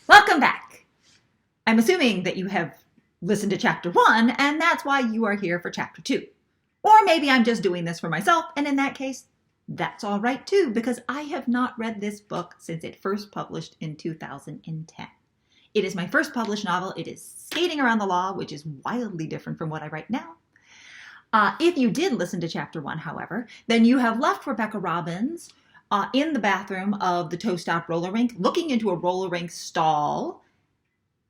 Welcome back. I'm assuming that you have listened to chapter 1, and that's why you are here for chapter 2. Or maybe I'm just doing this for myself, and in that case, that's all right too, because I have not read this book since it first published in 2010. It is my first published novel. It is Skating Around the Law, which is wildly different from what I write now. If you did listen to chapter 1, however, then you have left Rebecca Robbins in the bathroom of the Toe Stop roller rink, looking into a roller rink stall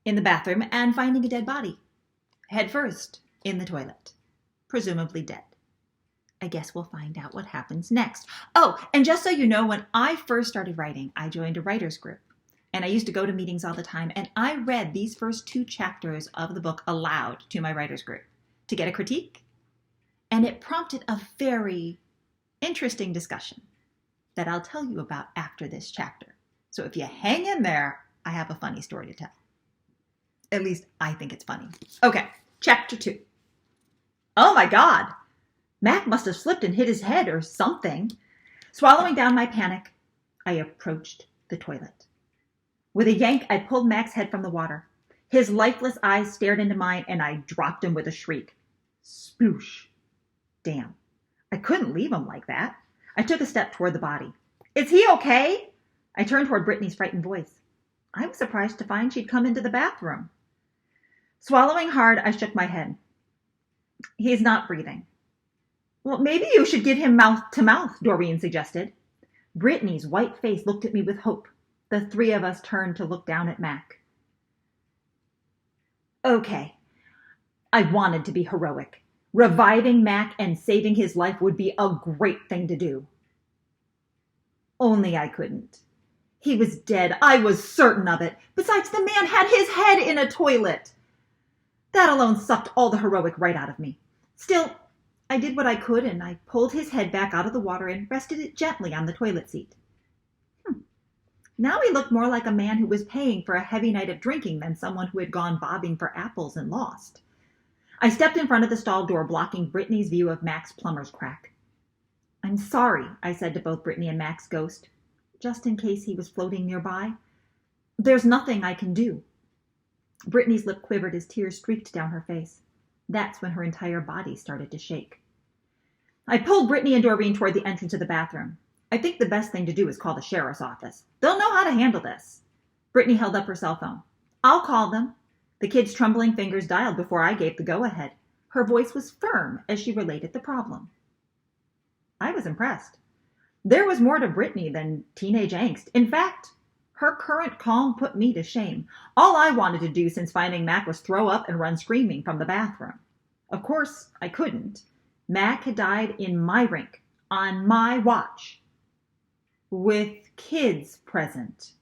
in the bathroom and finding a dead body, head first in the toilet, presumably dead. I guess we'll find out what happens next. Oh, and just so you know, when I first started writing, I joined a writer's group. And I used to go to meetings all the time, and I read these first 2 chapters of the book aloud to my writer's group to get a critique. And it prompted a very interesting discussion that I'll tell you about after this chapter. So if you hang in there, I have a funny story to tell. At least I think it's funny. Okay, chapter 2. Oh my God! Mac must have slipped and hit his head or something. Swallowing down my panic, I approached the toilet. With a yank, I pulled Mac's head from the water. His lifeless eyes stared into mine, and I dropped him with a shriek. Sploosh. Damn. I couldn't leave him like that. I took a step toward the body. Is he okay? I turned toward Brittany's frightened voice. I was surprised to find she'd come into the bathroom. Swallowing hard, I shook my head. He's not breathing. Well, maybe you should give him mouth-to-mouth, Doreen suggested. Brittany's white face looked at me with hope. The 3 of us turned to look down at Mac. Okay. I wanted to be heroic. Reviving Mac and saving his life would be a great thing to do. Only I couldn't. He was dead. I was certain of it. Besides, the man had his head in a toilet. That alone sucked all the heroic right out of me. Still, I did what I could, and I pulled his head back out of the water and rested it gently on the toilet seat. Now he looked more like a man who was paying for a heavy night of drinking than someone who had gone bobbing for apples and lost. I stepped in front of the stall door, blocking Brittany's view of Mac's plumber's crack. I'm sorry, I said to both Brittany and Mac's ghost, just in case he was floating nearby. There's nothing I can do. Brittany's lip quivered as tears streaked down her face. That's when her entire body started to shake. I pulled Brittany and Doreen toward the entrance of the bathroom. I think the best thing to do is call the sheriff's office. They'll know how to handle this. Brittany held up her cell phone. I'll call them. The kid's trembling fingers dialed before I gave the go-ahead. Her voice was firm as she related the problem. I was impressed. There was more to Brittany than teenage angst. In fact, her current calm put me to shame. All I wanted to do since finding Mac was throw up and run screaming from the bathroom. Of course, I couldn't. Mac had died in my rink, on my watch. With kids present.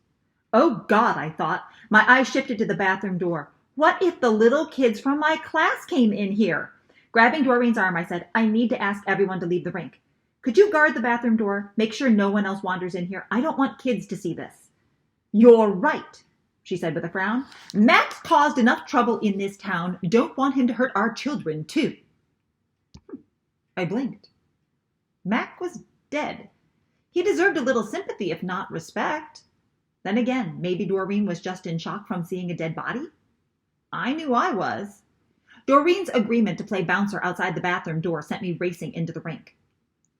Oh God, I thought. My eyes shifted to the bathroom door. What if the little kids from my class came in here? Grabbing Doreen's arm, I said, I need to ask everyone to leave the rink. Could you guard the bathroom door? Make sure no one else wanders in here. I don't want kids to see this. You're right, she said with a frown. Mac's caused enough trouble in this town. Don't want him to hurt our children, too. I blinked. Mac was dead. He deserved a little sympathy, if not respect. Then again, maybe Doreen was just in shock from seeing a dead body. I knew I was. Doreen's agreement to play bouncer outside the bathroom door sent me racing into the rink.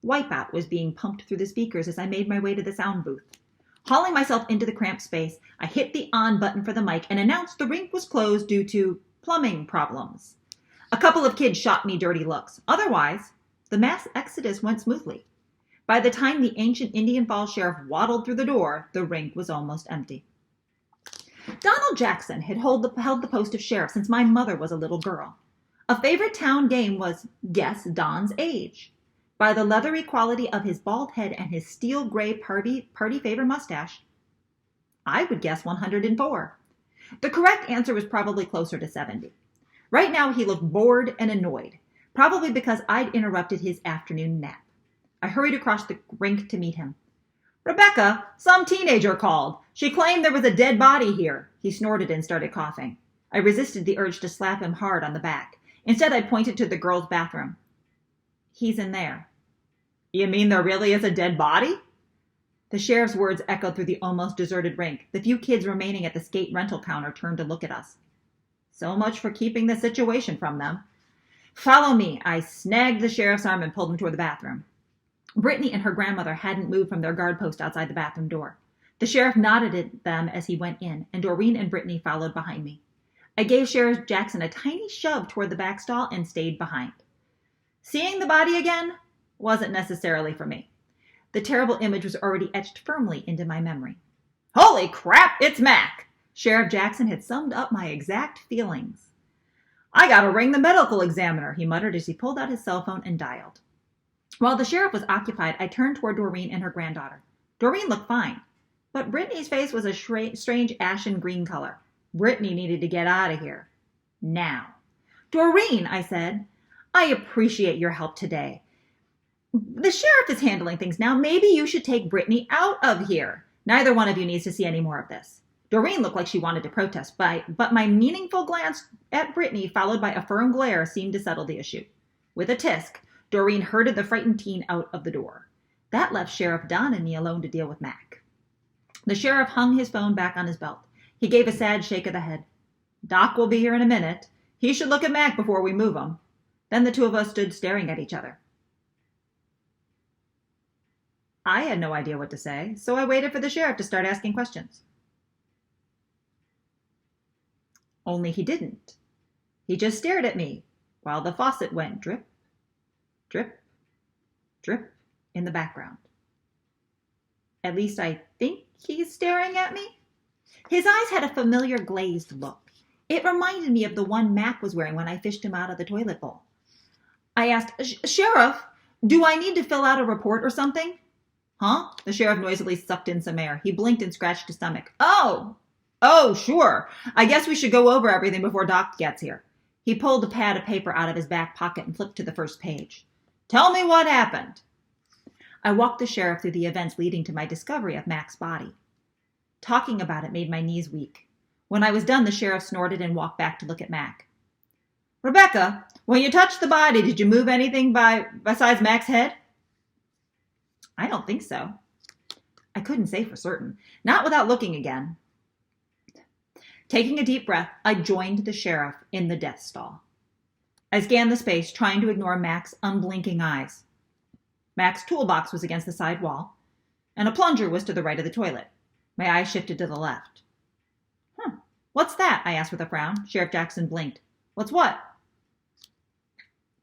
Wipeout was being pumped through the speakers as I made my way to the sound booth. Hauling myself into the cramped space, I hit the on button for the mic and announced the rink was closed due to plumbing problems. A couple of kids shot me dirty looks. Otherwise, the mass exodus went smoothly. By the time the ancient Indian Falls sheriff waddled through the door, the rink was almost empty. Donald Jackson had held the post of sheriff since my mother was a little girl. A favorite town game was Guess Don's Age. By the leathery quality of his bald head and his steel gray party favor mustache, I would guess 104. The correct answer was probably closer to 70. Right now he looked bored and annoyed, probably because I'd interrupted his afternoon nap. I hurried across the rink to meet him. Rebecca, some teenager called. She claimed there was a dead body here. He snorted and started coughing. I resisted the urge to slap him hard on the back. Instead, I pointed to the girls' bathroom. He's in there. You mean there really is a dead body? The sheriff's words echoed through the almost deserted rink. The few kids remaining at the skate rental counter turned to look at us. So much for keeping the situation from them. Follow me. I snagged the sheriff's arm and pulled him toward the bathroom. Brittany and her grandmother hadn't moved from their guard post outside the bathroom door. The sheriff nodded at them as he went in, and Doreen and Brittany followed behind me. I gave Sheriff Jackson a tiny shove toward the back stall and stayed behind. Seeing the body again wasn't necessarily for me. The terrible image was already etched firmly into my memory. Holy crap, it's Mac! Sheriff Jackson had summed up my exact feelings. I gotta ring the medical examiner, he muttered as he pulled out his cell phone and dialed. While the sheriff was occupied, I turned toward Doreen and her granddaughter. Doreen looked fine, but Brittany's face was a strange ashen green color. Brittany needed to get out of here. Now. Doreen, I said, I appreciate your help today. The sheriff is handling things now. Maybe you should take Brittany out of here. Neither one of you needs to see any more of this. Doreen looked like she wanted to protest, but my meaningful glance at Brittany, followed by a firm glare, seemed to settle the issue. With a tisk, Doreen herded the frightened teen out of the door. That left Sheriff Don and me alone to deal with Mac. The sheriff hung his phone back on his belt. He gave a sad shake of the head. Doc will be here in a minute. He should look at Mac before we move him. Then the two of us stood staring at each other. I had no idea what to say, so I waited for the sheriff to start asking questions. Only he didn't. He just stared at me while the faucet went drip, drip, drip in the background. At least I think he's staring at me. His eyes had a familiar glazed look. It reminded me of the one Mac was wearing when I fished him out of the toilet bowl. I asked, Sheriff, do I need to fill out a report or something? Huh? The sheriff noisily sucked in some air. He blinked and scratched his stomach. Oh, sure. I guess we should go over everything before Doc gets here. He pulled a pad of paper out of his back pocket and flipped to the first page. Tell me what happened. I walked the sheriff through the events leading to my discovery of Mac's body. Talking about it made my knees weak. When I was done, the sheriff snorted and walked back to look at Mac. Rebecca, when you touched the body, did you move anything besides Mac's head? I don't think so. I couldn't say for certain, not without looking again. Taking a deep breath, I joined the sheriff in the death stall. I scanned the space, trying to ignore Mac's unblinking eyes. Mac's toolbox was against the side wall, and a plunger was to the right of the toilet. My eyes shifted to the left. What's that? I asked with a frown. Sheriff Jackson blinked. What's what?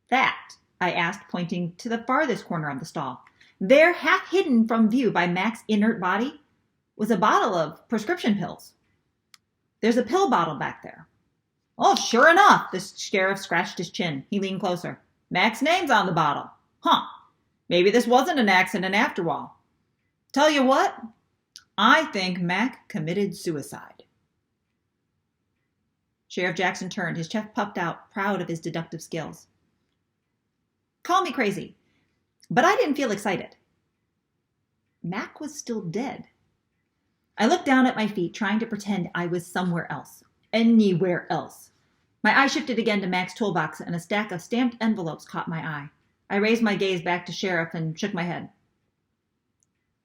That, I asked, pointing to the farthest corner of the stall. There, half hidden from view by Mac's inert body, was a bottle of prescription pills. There's a pill bottle back there. Oh, sure enough, the sheriff scratched his chin. He leaned closer. Mac's name's on the bottle. Maybe this wasn't an accident after all. Tell you what, I think Mac committed suicide. Sheriff Jackson turned, his chest puffed out, proud of his deductive skills. Call me crazy, but I didn't feel excited. Mac was still dead. I looked down at my feet, trying to pretend I was somewhere else. Anywhere else. My eye shifted again to Mac's toolbox, and a stack of stamped envelopes caught my eye. I raised my gaze back to Sheriff and shook my head.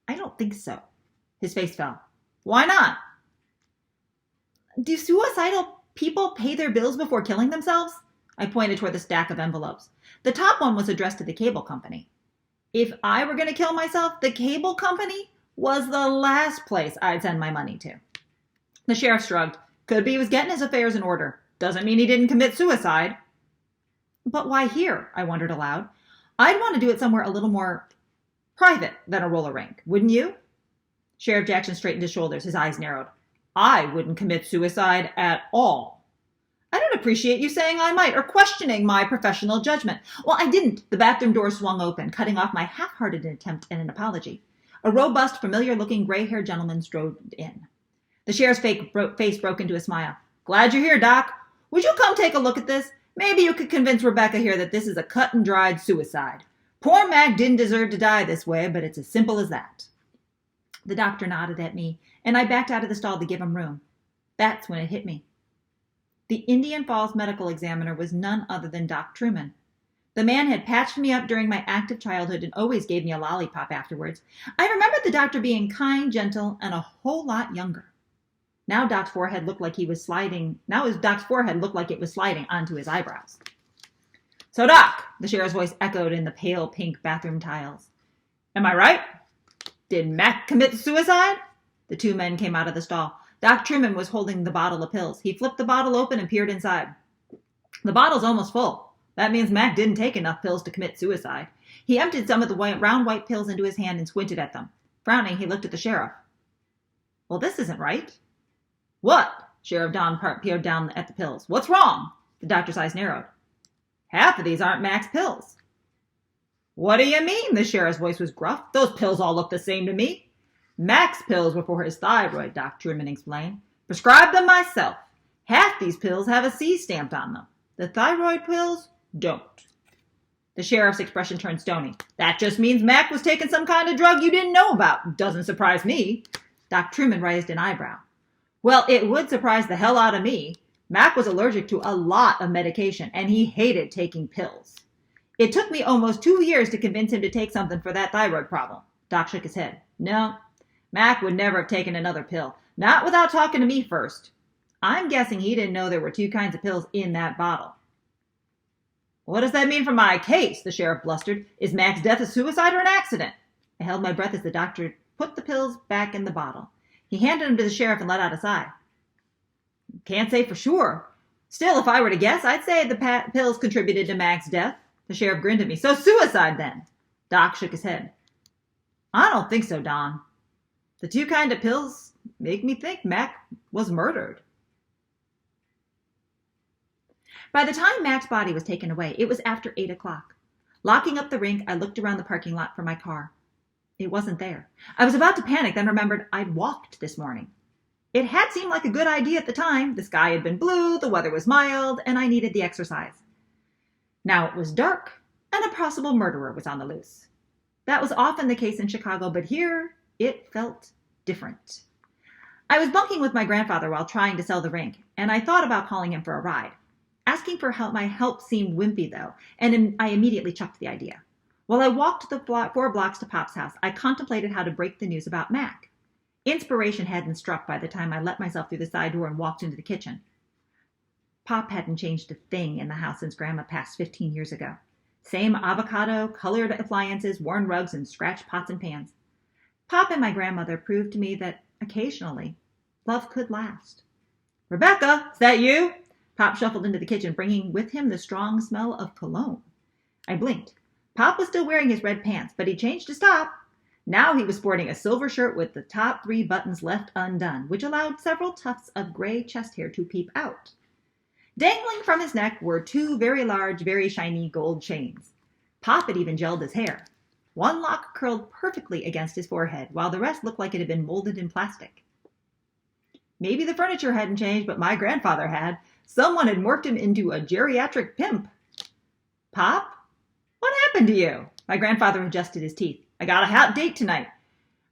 I don't think so. His face fell. Why not? Do suicidal people pay their bills before killing themselves? I pointed toward the stack of envelopes. The top one was addressed to the cable company. If I were going to kill myself, the cable company was the last place I'd send my money to. The sheriff shrugged. Could be he was getting his affairs in order. Doesn't mean he didn't commit suicide. But why here? I wondered aloud. I'd want to do it somewhere a little more private than a roller rink, wouldn't you? Sheriff Jackson straightened his shoulders. His eyes narrowed. I wouldn't commit suicide at all. I don't appreciate you saying I might or questioning my professional judgment. Well, I didn't. The bathroom door swung open, cutting off my half-hearted attempt at an apology. A robust, familiar-looking gray-haired gentleman strode in. The sheriff's face broke into a smile. Glad you're here, Doc. Would you come take a look at this? Maybe you could convince Rebecca here that this is a cut-and-dried suicide. Poor Mac didn't deserve to die this way, but it's as simple as that. The doctor nodded at me, and I backed out of the stall to give him room. That's when it hit me. The Indian Falls medical examiner was none other than Doc Truman. The man had patched me up during my active childhood and always gave me a lollipop afterwards. I remembered the doctor being kind, gentle, and a whole lot younger. Now Doc's forehead looked like it was sliding onto his eyebrows. So, Doc, the sheriff's voice echoed in the pale pink bathroom tiles. Am I right? Did Mac commit suicide? The two men came out of the stall. Doc Truman was holding the bottle of pills. He flipped the bottle open and peered inside. The bottle's almost full. That means Mac didn't take enough pills to commit suicide. He emptied some of the round white pills into his hand and squinted at them. Frowning, he looked at the sheriff. Well, this isn't right. What? Sheriff Don peered down at the pills. What's wrong? The doctor's eyes narrowed. Half of these aren't Mac's pills. What do you mean? The sheriff's voice was gruff. Those pills all look the same to me. Mac's pills were for his thyroid, Doc Truman explained. Prescribed them myself. Half these pills have a C stamped on them. The thyroid pills don't. The sheriff's expression turned stony. That just means Mac was taking some kind of drug you didn't know about. Doesn't surprise me. Doc Truman raised an eyebrow. Well, it would surprise the hell out of me. Mac was allergic to a lot of medication, and he hated taking pills. It took me almost 2 years to convince him to take something for that thyroid problem. Doc shook his head. No, Mac would never have taken another pill. Not without talking to me first. I'm guessing he didn't know there were 2 kinds of pills in that bottle. What does that mean for my case? The sheriff blustered. Is Mac's death a suicide or an accident? I held my breath as the doctor put the pills back in the bottle. He handed them to the sheriff and let out a sigh. Can't say for sure. Still, if I were to guess, I'd say the pills contributed to Mac's death. The sheriff grinned at me. So suicide then? Doc shook his head. I don't think so, Don. The 2 kinds of pills make me think Mac was murdered. By the time Mac's body was taken away, it was after 8 o'clock. Locking up the rink, I looked around the parking lot for my car. It wasn't there. I was about to panic, then remembered I'd walked this morning. It had seemed like a good idea at the time. The sky had been blue, the weather was mild, and I needed the exercise. Now it was dark, and a possible murderer was on the loose. That was often the case in Chicago, but here it felt different. I was bunking with my grandfather while trying to sell the rink, and I thought about calling him for a ride. Asking for my help seemed wimpy, though, and I immediately chucked the idea. While I walked the 4 blocks to Pop's house, I contemplated how to break the news about Mac. Inspiration hadn't struck by the time I let myself through the side door and walked into the kitchen. Pop hadn't changed a thing in the house since Grandma passed 15 years ago. Same avocado, colored appliances, worn rugs, and scratched pots and pans. Pop and my grandmother proved to me that, occasionally, love could last. Rebecca, is that you? Pop shuffled into the kitchen, bringing with him the strong smell of cologne. I blinked. Pop was still wearing his red pants, but he changed his top. Now he was sporting a silver shirt with the top 3 buttons left undone, which allowed several tufts of gray chest hair to peep out. Dangling from his neck were 2 very large, very shiny gold chains. Pop had even gelled his hair. One lock curled perfectly against his forehead, while the rest looked like it had been molded in plastic. Maybe the furniture hadn't changed, but my grandfather had. Someone had morphed him into a geriatric pimp. Pop? What happened to you? My grandfather adjusted his teeth. I got a hot date tonight.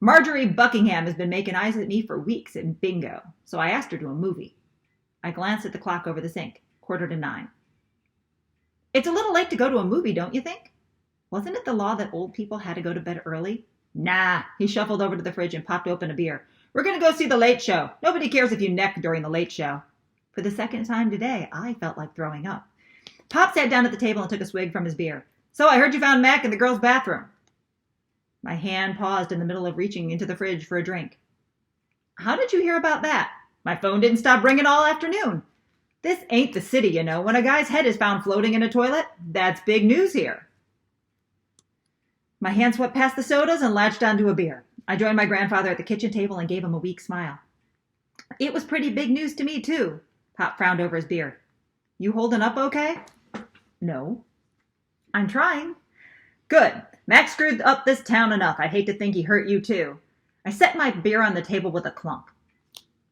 Marjorie Buckingham has been making eyes at me for weeks in bingo, so I asked her to a movie. I glanced at the clock over the sink. 9:15. It's a little late to go to a movie, don't you think? Wasn't it the law that old people had to go to bed early? Nah. He shuffled over to the fridge and popped open a beer. We're going to go see The Late Show. Nobody cares if you neck during The Late Show. For the second time today, I felt like throwing up. Pop sat down at the table and took a swig from his beer. So I heard you found Mac in the girls' bathroom. My hand paused in the middle of reaching into the fridge for a drink. How did you hear about that? My phone didn't stop ringing all afternoon. This ain't the city, you know. When a guy's head is found floating in a toilet, that's big news here. My hand swept past the sodas and latched onto a beer. I joined my grandfather at the kitchen table and gave him a weak smile. It was pretty big news to me, too. Pop frowned over his beer. You holding up okay? No. I'm trying. Good. Max screwed up this town enough. I'd hate to think he hurt you, too. I set my beer on the table with a clunk.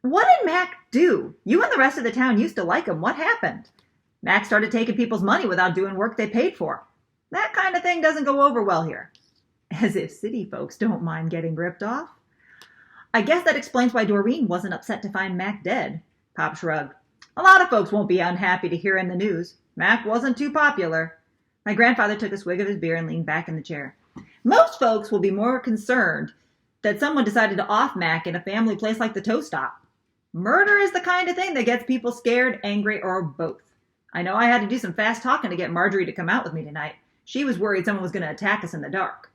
What did Mac do? You and the rest of the town used to like him. What happened? Mac started taking people's money without doing work they paid for. That kind of thing doesn't go over well here. As if city folks don't mind getting ripped off. I guess that explains why Doreen wasn't upset to find Mac dead. Pop shrugged. A lot of folks won't be unhappy to hear in the news. Mac wasn't too popular. My grandfather took a swig of his beer and leaned back in the chair. Most folks will be more concerned that someone decided to off Mac in a family place like the Toast Stop. Murder is the kind of thing that gets people scared, angry, or both. I know I had to do some fast talking to get Marjorie to come out with me tonight. She was worried someone was going to attack us in the dark.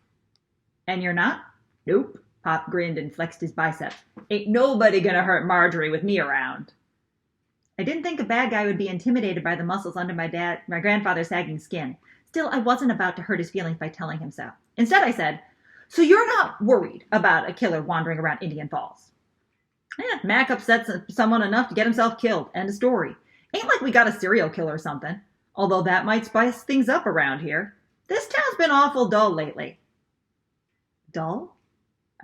And you're not? Nope. Pop grinned and flexed his biceps. Ain't nobody going to hurt Marjorie with me around. I didn't think a bad guy would be intimidated by the muscles under my grandfather's sagging skin. Still, I wasn't about to hurt his feelings by telling him so. Instead, I said, so you're not worried about a killer wandering around Indian Falls? Mac upsets someone enough to get himself killed. End of story. Ain't like we got a serial killer or something. Although that might spice things up around here. This town's been awful dull lately. Dull?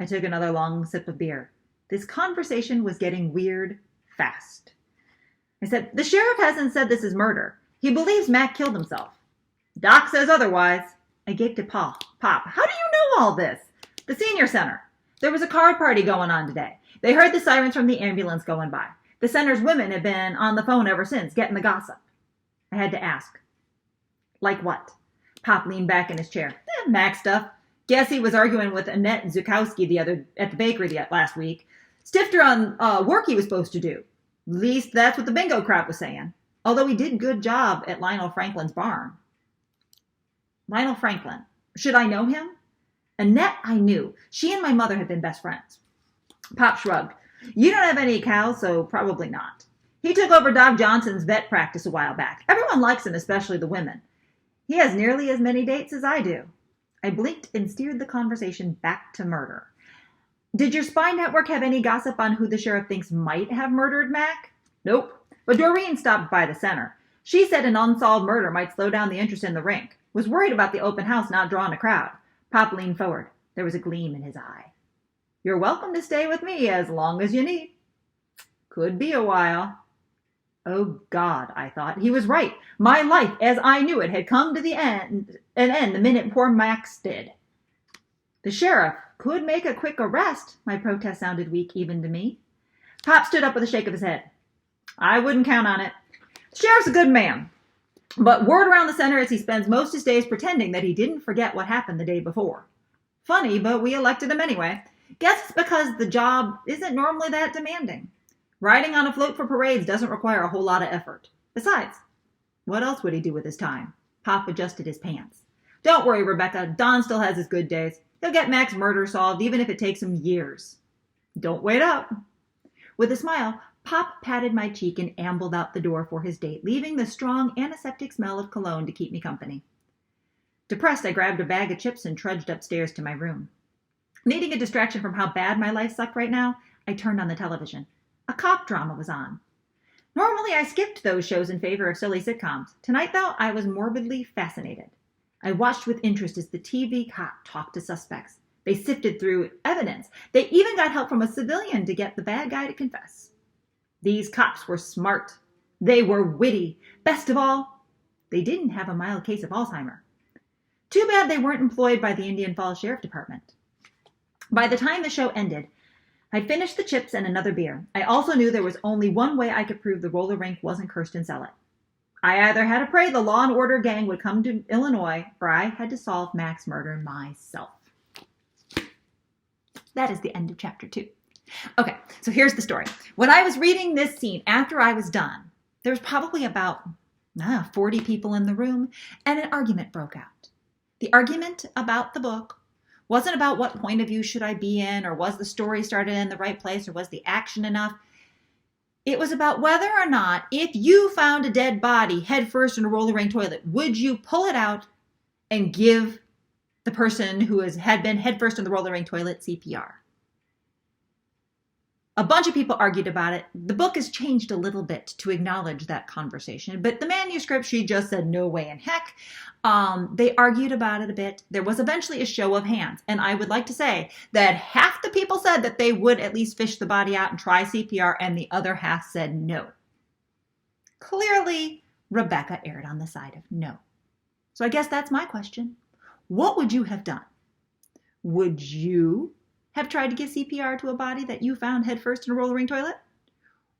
I took another long sip of beer. This conversation was getting weird fast. I said, the sheriff hasn't said this is murder. He believes Mac killed himself. Doc says otherwise. I gaped at Pop. How do you know all this? The senior center. There was a card party going on today. They heard the sirens from the ambulance going by. The center's women have been on the phone ever since, getting the gossip. I had to ask. Like what? Pop leaned back in his chair. Mac stuff. Guess he was arguing with Annette Zukowski at the bakery last week. Stiffed her on work he was supposed to do. At least that's what the bingo crowd was saying. Although he did a good job at Lionel Franklin's barn. Lionel Franklin. Should I know him? Annette I knew. She and my mother had been best friends. Pop shrugged. You don't have any cows, so probably not. He took over Doc Johnson's vet practice a while back. Everyone likes him, especially the women. He has nearly as many dates as I do. I blinked and steered the conversation back to murder. Did your spy network have any gossip on who the sheriff thinks might have murdered Mac? Nope. But Doreen stopped by the center. She said an unsolved murder might slow down the interest in the rink. Was worried about the open house not drawing a crowd. Pop leaned forward. There was a gleam in his eye. You're welcome to stay with me as long as you need. Could be a while. Oh, God, I thought. He was right. My life, as I knew it, had come to an end the minute poor Max did. The sheriff could make a quick arrest. My protest sounded weak even to me. Pop stood up with a shake of his head. I wouldn't count on it. The sheriff's a good man. But word around the center is he spends most of his days pretending that he didn't forget what happened the day before. Funny, but we elected him anyway. Guess it's because the job isn't normally that demanding. Riding on a float for parades doesn't require a whole lot of effort. Besides, what else would he do with his time? Pop adjusted his pants. Don't worry, Rebecca. Don still has his good days. He'll get Mac's murder solved, even if it takes him years. Don't wait up. With a smile, Pop patted my cheek and ambled out the door for his date, leaving the strong antiseptic smell of cologne to keep me company. Depressed, I grabbed a bag of chips and trudged upstairs to my room. Needing a distraction from how bad my life sucked right now, I turned on the television. A cop drama was on. Normally, I skipped those shows in favor of silly sitcoms. Tonight, though, I was morbidly fascinated. I watched with interest as the TV cop talked to suspects. They sifted through evidence. They even got help from a civilian to get the bad guy to confess. These cops were smart. They were witty. Best of all, they didn't have a mild case of Alzheimer's. Too bad they weren't employed by the Indian Falls Sheriff Department. By the time the show ended, I'd finished the chips and another beer. I also knew there was only one way I could prove the roller rink wasn't cursed and sell it. I either had to pray the Law and Order gang would come to Illinois, or I had to solve Mac's murder myself. That is the end of chapter 2. Okay, so here's the story. When I was reading this scene, after I was done, there was probably about 40 people in the room, and an argument broke out. The argument about the book wasn't about what point of view should I be in, or was the story started in the right place, or was the action enough. It was about whether or not, if you found a dead body head first in a roller rink toilet, would you pull it out and give the person who had been head first in the roller rink toilet CPR? A bunch of people argued about it. The book has changed a little bit to acknowledge that conversation, but the manuscript, she just said no way in heck. They argued about it a bit. There was eventually a show of hands, and I would like to say that half the people said that they would at least fish the body out and try CPR, and the other half said no. Clearly, Rebecca erred on the side of no. So I guess that's my question. What would you have done? Would you have tried to give CPR to a body that you found head first in a roller rink toilet?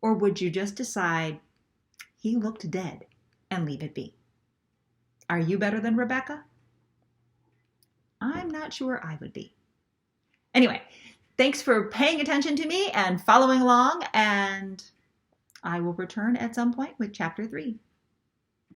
Or would you just decide he looked dead and leave it be? Are you better than Rebecca? I'm not sure I would be. Anyway, thanks for paying attention to me and following along, and I will return at some point with chapter 3.